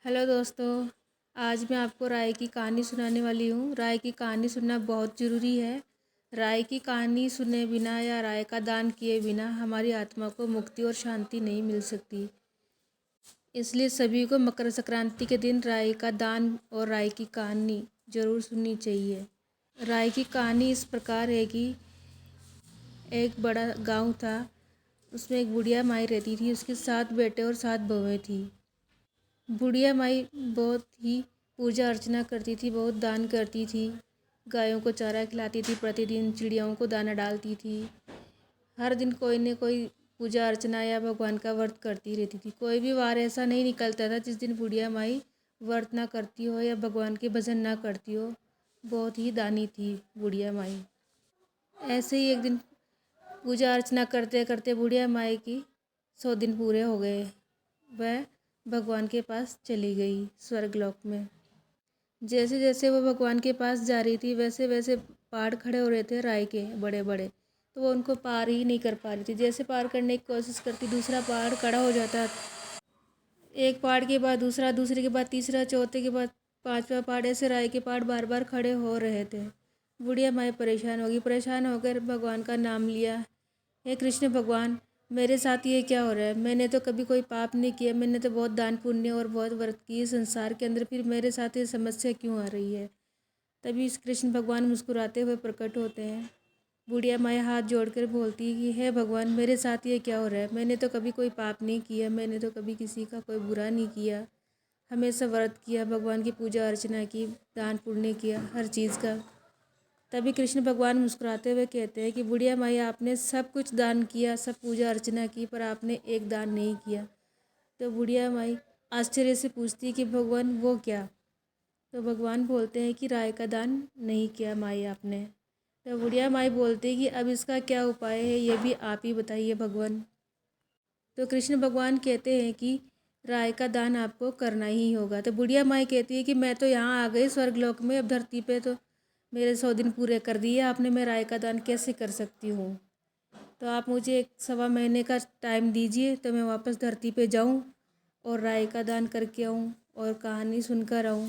Hello दोस्तों। आज मैं आपको राय की कहानी सुनाने वाली हूँ। राय की कहानी सुनना बहुत ज़रूरी है। राय की कहानी सुने बिना या राय का दान किए बिना हमारी आत्मा को मुक्ति और शांति नहीं मिल सकती। इसलिए सभी को मकर संक्रांति के दिन राय का दान और राय की कहानी ज़रूर सुननी चाहिए। राय की कहानी इस प्रकार है कि एक बड़ा गांव था। उसमें एक बुढ़िया माई रहती थी। उसके 7 बेटे और 7 बहुएं थी। बुढ़िया माई बहुत ही पूजा अर्चना करती थी, बहुत दान करती थी। गायों को चारा खिलाती थी, प्रतिदिन चिड़ियाओं को दाना डालती थी। हर दिन कोई न कोई पूजा अर्चना या भगवान का व्रत करती रहती थी। कोई भी वार ऐसा नहीं निकलता था जिस दिन बुढ़िया माई व्रत ना करती हो या भगवान के भजन ना करती हो। बहुत ही दानी थी बुढ़िया माई। ऐसे ही एक दिन पूजा अर्चना करते करते बुढ़िया माई की 100 दिन पूरे हो गए। वह भगवान के पास चली गई स्वर्गलोक में। जैसे जैसे वो भगवान के पास जा रही थी वैसे वैसे पहाड़ खड़े हो रहे थे राय के बड़े बड़े। तो वो उनको पार ही नहीं कर पा रही थी। जैसे पार करने की कोशिश करती दूसरा पहाड़ खड़ा हो जाता। एक पहाड़ के बाद दूसरा, दूसरे के बाद तीसरा, चौथे के बाद 5वां पहाड़। ऐसे राय के पहाड़ बार बार खड़े हो रहे थे। बुढ़िया माई परेशान होगी। परेशान होकर भगवान का नाम लिया। हे कृष्ण भगवान, मेरे साथ ये क्या हो रहा है? मैंने तो कभी कोई पाप नहीं किया। मैंने तो बहुत दान पुण्य और बहुत व्रत किए संसार के अंदर, फिर मेरे साथ ये समस्या क्यों आ रही है? तभी कृष्ण भगवान मुस्कुराते हुए प्रकट होते हैं। बुढ़िया माई हाथ जोड़कर बोलती है कि हे भगवान, मेरे साथ ये क्या हो रहा है? मैंने तो कभी कोई पाप नहीं किया। मैंने तो कभी किसी का कोई बुरा नहीं किया। हमेशा व्रत किया, भगवान की पूजा अर्चना की, दान पुण्य किया, हर चीज़ का। तभी कृष्ण भगवान मुस्कुराते हुए कहते हैं कि बुढ़िया माई, आपने सब कुछ दान किया, सब पूजा अर्चना की, पर आपने एक दान नहीं किया। तो बुढ़िया माई आश्चर्य से पूछती है कि भगवान वो क्या? तो भगवान बोलते हैं कि राय का दान नहीं किया माई आपने। तो बुढ़िया माई बोलती है कि अब इसका क्या उपाय है, ये भी आप ही बताइए भगवान। तो कृष्ण भगवान कहते हैं कि राय का दान आपको करना ही होगा। तो बुढ़िया माई कहती है कि मैं तो यहाँ आ गई स्वर्गलोक में, अब धरती पे तो मेरे 100 दिन पूरे कर दिए आपने, मैं राय का दान कैसे कर सकती हूँ? तो आप मुझे 1 सवा महीने का टाइम दीजिए तो मैं वापस धरती पे जाऊँ और राय का दान करके आऊँ और कहानी सुनकर आऊँ।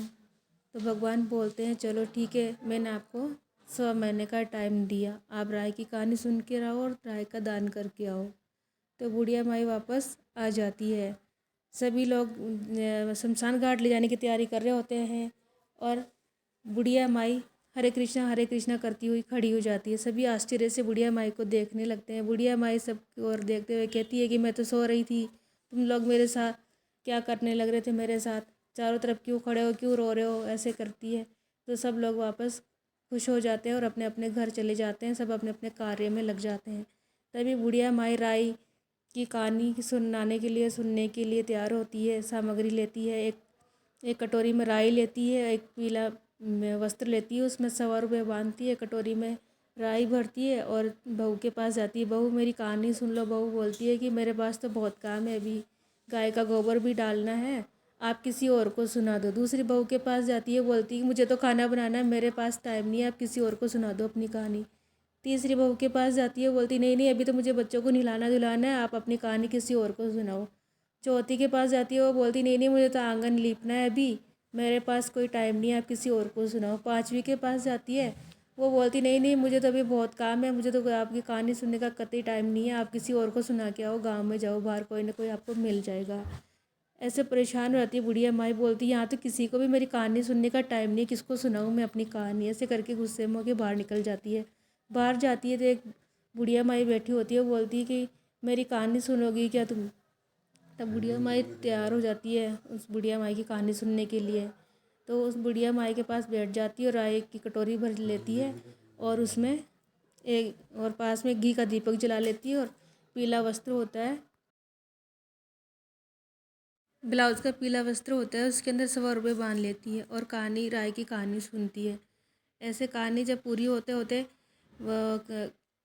तो भगवान बोलते हैं चलो ठीक है, मैंने आपको 1 महीने का टाइम दिया, आप राय की कहानी सुन के आओ और राय का दान करके आओ। तो बुढ़िया माई वापस आ जाती है। सभी लोग शमशान घाट ले जाने की तैयारी कर रहे होते हैं और बुढ़िया माई हरे कृष्णा करती हुई खड़ी हो जाती है। सभी आश्चर्य से बुढ़िया माई को देखने लगते हैं। बुढ़िया माई सब और देखते हुए कहती है कि मैं तो सो रही थी, तुम लोग मेरे साथ क्या करने लग रहे थे? मेरे साथ चारों तरफ क्यों खड़े हो, क्यों रो रहे हो? ऐसे करती है। तो सब लोग वापस खुश हो जाते हैं और अपने अपने घर चले जाते हैं। सब अपने अपने कार्य में लग जाते हैं। तभी बुढ़िया माई राय की कहानी सुनने के लिए तैयार होती है। सामग्री लेती है। एक कटोरी में राई लेती है, एक पीला वस्त्र लेती है, उसमें 100 रुपये बांधती है, कटोरी में राई भरती है और बहू के पास जाती है। बहू मेरी कहानी सुन लो। बहू बोलती है कि मेरे पास तो बहुत काम है, अभी गाय का गोबर भी डालना है, आप किसी और को सुना दो। दूसरी बहू के पास जाती है, बोलती है कि मुझे तो खाना बनाना है, मेरे पास टाइम नहीं है, आप किसी और को सुना दो अपनी कहानी। तीसरी बहू के पास जाती है, बोलती नहीं नहीं, अभी तो मुझे बच्चों को नहलाना धुलाना है, आप अपनी कहानी किसी और को सुनाओ। चौथी के पास जाती है, वो बोलती नहीं नहीं, मुझे तो आंगन लीपना है, अभी मेरे पास कोई टाइम नहीं है, आप किसी और को सुनाओ। पाँचवीं के पास जाती है, वो बोलती नहीं नहीं, मुझे तो अभी बहुत काम है, मुझे तो आपकी कहानी सुनने का कतई टाइम नहीं है, आप किसी और को सुना के आओ, गाँव में जाओ, बाहर कोई ना कोई आपको मिल जाएगा। ऐसे परेशान हो जाती है बुढ़िया माई। बोलती है यहाँ तो किसी को भी मेरी कहानी सुनने का टाइम नहीं है, किसको सुनाऊँ मैं अपनी कहानी? ऐसे करके गुस्से में होकर बाहर निकल जाती है। बाहर जाती है तो एक बुढ़िया माई बैठी होती है, वो बोलती है कि मेरी कहानी सुनोगी क्या तुम? तब बुढ़िया माई तैयार हो जाती है उस बुढ़िया माई की कहानी सुनने के लिए। तो उस बुढ़िया माई के पास बैठ जाती है और राय की कटोरी भर लेती है और उसमें एक और पास में घी का दीपक जला लेती है और पीला वस्त्र होता है, ब्लाउज का पीला वस्त्र होता है, उसके अंदर 100 रुपये बांध लेती है और कहानी राय की कहानी सुनती है। ऐसे कहानी जब पूरी होते होते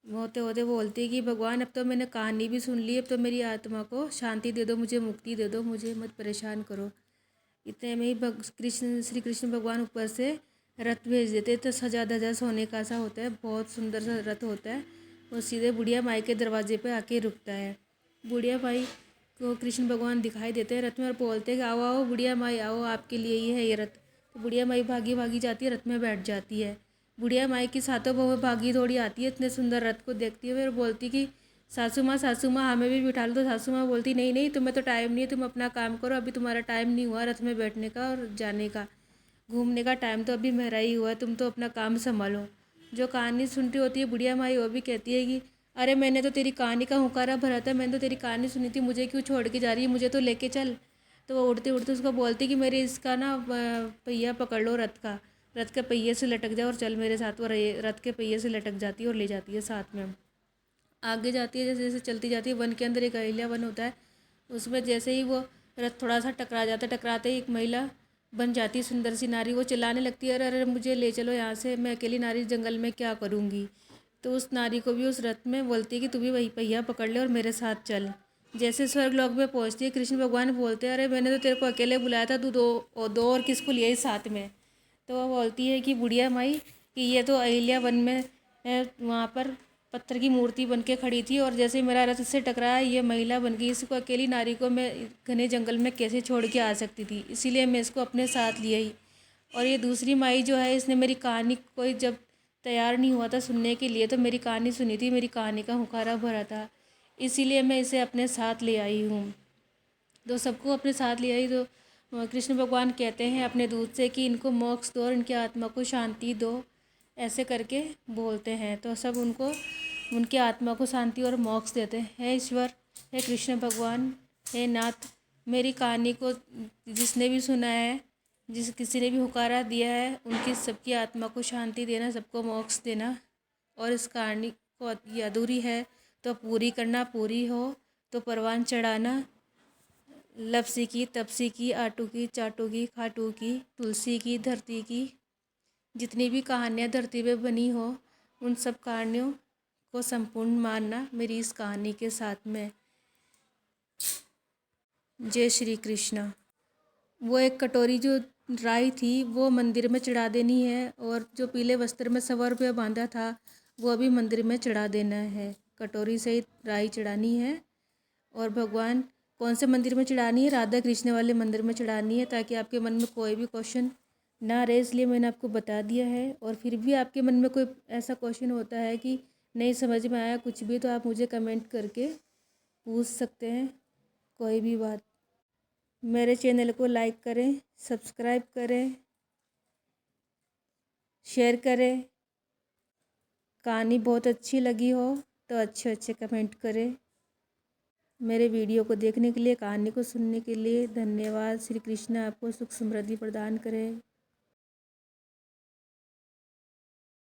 वो बोलती है कि भगवान, अब तो मैंने कहानी भी सुन ली, अब तो मेरी आत्मा को शांति दे दो, मुझे मुक्ति दे दो, मुझे मत परेशान करो। इतने में ही श्री कृष्ण भगवान ऊपर से रथ भेज देते। तो सजा धजा सोने का सा होता है, बहुत सुंदर सा रथ होता है। वो सीधे बुढ़िया माई के दरवाजे पे आके रुकता है। बुढ़िया माई को कृष्ण भगवान दिखाई देते हैं रथ में और बोलते हैं कि आओ आओ बुढ़िया माई आओ, आपके लिए ही है ये रथ। तो बुढ़िया माई भागी भागी जाती है, रथ में बैठ जाती है। बुढ़िया माई की सातों बहुएं भागी दौड़ी आती है इतने सुंदर रथ को देखती है, फिर बोलती कि सासू माँ हमें भी बिठा लो। तो सासू माँ बोलती नहीं नहीं, तुम्हें तो टाइम नहीं है, तुम अपना काम करो, अभी तुम्हारा टाइम नहीं हुआ रथ में बैठने का और जाने का, घूमने का टाइम तो अभी मेरा ही हुआ है, तुम तो अपना काम संभालो। जो कहानी सुनती होती है बुढ़िया माई, वो भी कहती है कि अरे मैंने तो तेरी कहानी का हुंकारा भरा था, मैंने तो तेरी कहानी सुनी थी, मुझे क्यों छोड़ के जा रही है, मुझे तो लेके चल। तो वो उड़ते उड़ते उसको बोलती कि मेरे इसका ना पहिया पकड़ लो रथ का, रथ के पहिए से लटक जाओ और चल मेरे साथ। वो रथ के पहिए से लटक जाती है और ले जाती है साथ में। आगे जाती है, जैसे जैसे चलती जाती है, वन के अंदर एक अहिल्या वन होता है, उसमें जैसे ही वो रथ थोड़ा सा टकरा जाता है, टकराते ही एक महिला बन जाती है सुंदर सी नारी। वो चिल्लाने लगती है अरे अरे मुझे ले चलो यहाँ से, मैं अकेली नारी जंगल में क्या करूँगी। तो उस नारी को भी उस रथ में बोलती है कि तू भी वही पहिया पकड़ ले और मेरे साथ चल। जैसे स्वर्गलोक में पहुँचती है, कृष्ण भगवान बोलते हैं अरे मैंने तो तेरे को अकेले बुलाया था, तू दो और किसको लिया ही साथ में। तो वह बोलती है कि बुढ़िया माई कि ये तो अहिल्या वन में वहाँ पर पत्थर की मूर्ति बन के खड़ी थी और जैसे मेरा रथ से टकराया ये महिला बन गई, इसको अकेली नारी को मैं घने जंगल में कैसे छोड़ के आ सकती थी, इसीलिए मैं इसको अपने साथ लिया ही। और ये दूसरी माई जो है, इसने मेरी कहानी कोई जब तैयार नहीं हुआ था सुनने के लिए, तो मेरी कहानी सुनी थी, मेरी कहानी का हुंकारा भरा था, इसीलिए मैं इसे अपने साथ ले आई हूँ। तो सबको अपने साथ ले आई। तो कृष्ण भगवान कहते हैं अपने दूत से कि इनको मोक्ष दो और इनकी आत्मा को शांति दो, ऐसे करके बोलते हैं। तो सब उनको उनकी आत्मा को शांति और मोक्ष देते हैं। हे ईश्वर, हे कृष्ण भगवान, हे नाथ, मेरी कहानी को जिसने भी सुना है, जिस किसी ने भी हुकारा दिया है, उनकी सबकी आत्मा को शांति देना, सबको मोक्ष देना। और इस कहानी को ये अधूरी है तो पूरी करना, पूरी हो तो परवान चढ़ाना। लपसी की, तपसी की, आटू की, चाटू की, खाटू की, तुलसी की, धरती की, जितनी भी कहानियाँ धरती पे बनी हो, उन सब कहानियों को संपूर्ण मानना मेरी इस कहानी के साथ में। जय श्री कृष्ण। वो एक कटोरी जो राई थी वो मंदिर में चढ़ा देनी है, और जो पीले वस्त्र में 100 रुपये बांधा था वो भी मंदिर में चढ़ा देना है। कटोरी से ही राई चढ़ानी है। और भगवान कौन से मंदिर में चढ़ानी है? राधा कृष्ण वाले मंदिर में चढ़ानी है, ताकि आपके मन में कोई भी क्वेश्चन ना रहे, इसलिए मैंने आपको बता दिया है। और फिर भी आपके मन में कोई ऐसा क्वेश्चन होता है कि नहीं समझ में आया कुछ भी, तो आप मुझे कमेंट करके पूछ सकते हैं कोई भी बात। मेरे चैनल को लाइक करें, सब्सक्राइब करें, शेयर करें। कहानी बहुत अच्छी लगी हो तो अच्छे अच्छे कमेंट करें। मेरे वीडियो को देखने के लिए, कहानी को सुनने के लिए धन्यवाद। श्री कृष्ण आपको सुख समृद्धि प्रदान करें।